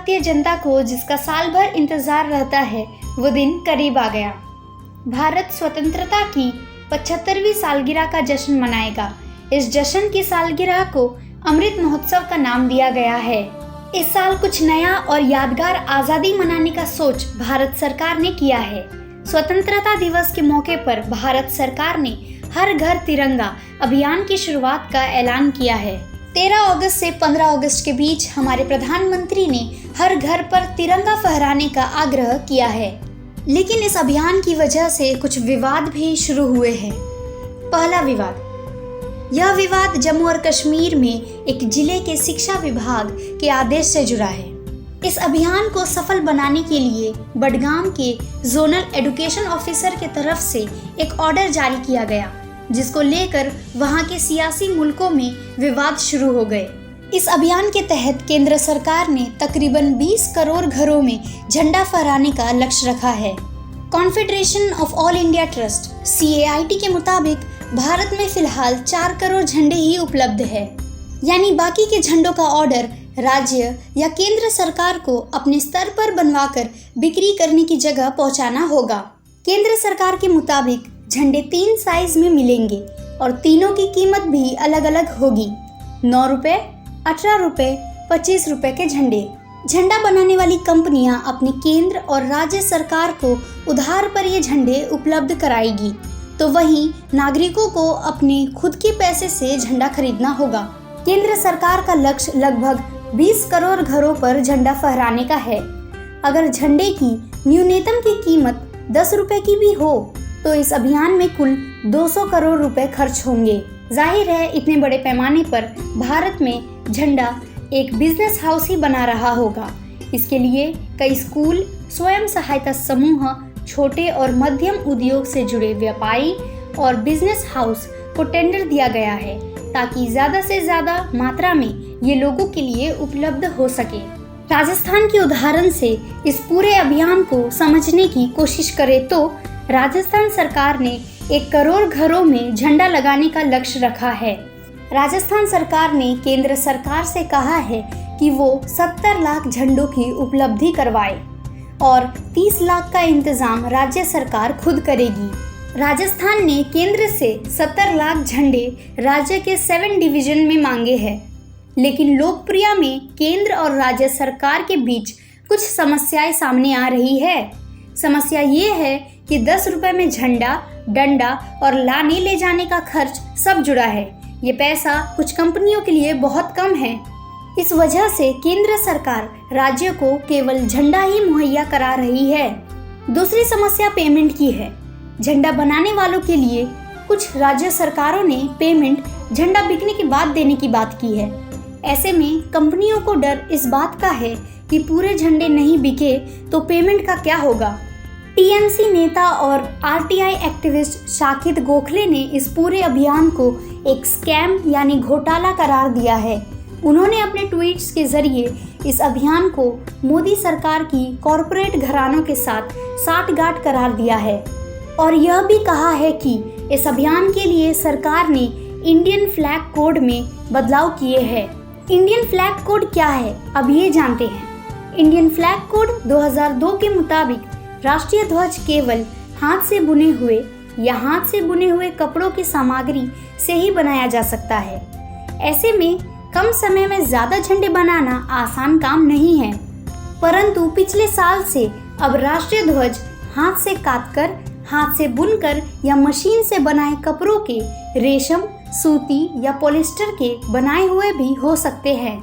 भारतीय जनता को जिसका साल भर इंतजार रहता है वो दिन करीब आ गया। भारत स्वतंत्रता की 75वीं सालगिरह का जश्न मनाएगा। इस जश्न की सालगिरह को अमृत महोत्सव का नाम दिया गया है। इस साल कुछ नया और यादगार आज़ादी मनाने का सोच भारत सरकार ने किया है। स्वतंत्रता दिवस के मौके पर भारत सरकार ने हर घर तिरंगा अभियान की शुरुआत का ऐलान किया है। 13 अगस्त से 15 अगस्त के बीच हमारे प्रधानमंत्री ने हर घर पर तिरंगा फहराने का आग्रह किया है। लेकिन इस अभियान की वजह से कुछ विवाद भी शुरू हुए हैं। पहला विवाद, यह विवाद जम्मू और कश्मीर में एक जिले के शिक्षा विभाग के आदेश से जुड़ा है। इस अभियान को सफल बनाने के लिए बडगाम के जोनल एजुकेशन ऑफिसर के तरफ से एक ऑर्डर जारी किया गया, जिसको लेकर वहां के सियासी मुल्कों में विवाद शुरू हो गए। इस अभियान के तहत केंद्र सरकार ने तकरीबन 20 करोड़ घरों में झंडा फहराने का लक्ष्य रखा है। Confederation of all India trust (CAIT) के मुताबिक भारत में फिलहाल 4 करोड़ झंडे ही उपलब्ध है, यानी बाकी के झंडों का ऑर्डर राज्य या केंद्र सरकार को अपने स्तर पर बनवाकर बिक्री करने की जगह पहुंचाना होगा। केंद्र सरकार के मुताबिक झंडे 3 साइज में मिलेंगे और तीनों की कीमत भी अलग अलग होगी। 9 रुपए, 18 रुपए, 25 रुपए के झंडे। झंडा बनाने वाली कंपनियां अपनी केंद्र और राज्य सरकार को उधार पर ये झंडे उपलब्ध कराएगी, तो वहीं नागरिकों को अपने खुद के पैसे से झंडा खरीदना होगा। केंद्र सरकार का लक्ष्य लगभग 20 करोड़ घरों पर झंडा फहराने का है। अगर झंडे की न्यूनतम की कीमत 10 रुपए की भी हो तो इस अभियान में कुल 200 करोड़ रुपए खर्च होंगे। जाहिर है इतने बड़े पैमाने पर भारत में झंडा एक बिजनेस हाउस ही बना रहा होगा। इसके लिए कई स्कूल, स्वयं सहायता समूह, छोटे और मध्यम उद्योग से जुड़े व्यापारी और बिजनेस हाउस को टेंडर दिया गया है, ताकि ज़्यादा से ज़्यादा मात्रा में ये लोगों के लिए उपलब्ध हो सके। राजस्थान के उदाहरण से इस पूरे अभियान को समझने की कोशिश करें तो राजस्थान सरकार ने 1 करोड़ घरों में झंडा लगाने का लक्ष्य रखा है। राजस्थान सरकार ने केंद्र सरकार से कहा है कि वो 70 लाख झंडों की उपलब्धि करवाए और 30 लाख का इंतजाम राज्य सरकार खुद करेगी। राजस्थान ने केंद्र से 70 लाख झंडे राज्य के 7 डिवीजन में मांगे हैं, लेकिन लोकप्रिया में केंद्र और राज्य सरकार के बीच कुछ समस्याएं सामने आ रही है। समस्या ये है कि 10 रुपए में झंडा, डंडा और लाने ले जाने का खर्च सब जुड़ा है। ये पैसा कुछ कंपनियों के लिए बहुत कम है। इस वजह से केंद्र सरकार राज्य को केवल झंडा ही मुहैया करा रही है। दूसरी समस्या पेमेंट की है। झंडा बनाने वालों के लिए कुछ राज्य सरकारों ने पेमेंट झंडा बिकने के बाद देने की बात की है। ऐसे में कंपनियों को डर इस बात का है कि पूरे झंडे नहीं बिके तो पेमेंट का क्या होगा। टीएमसी नेता और आरटीआई एक्टिविस्ट शाकित गोखले ने इस पूरे अभियान को एक स्कैम यानी घोटाला करार दिया है। उन्होंने अपने ट्वीट्स के जरिए इस अभियान को मोदी सरकार की कॉरपोरेट घरानों के साथ साठगांठ करार दिया है और यह भी कहा है कि इस अभियान के लिए सरकार ने इंडियन फ्लैग कोड में बदलाव किए हैं। इंडियन फ्लैग कोड क्या है, अब ये जानते हैं। इंडियन फ्लैग कोड 2002 के मुताबिक राष्ट्रीय ध्वज केवल हाथ से बुने हुए या हाथ से बुने हुए कपड़ों की सामग्री से ही बनाया जा सकता है। ऐसे में कम समय में ज़्यादा झंडे बनाना आसान काम नहीं है, परंतु पिछले साल से अब राष्ट्रीय ध्वज हाथ से काटकर, हाथ से बुनकर या मशीन से बनाए कपड़ों के, रेशम, सूती या पॉलिस्टर के बनाए हुए भी हो सकते हैं।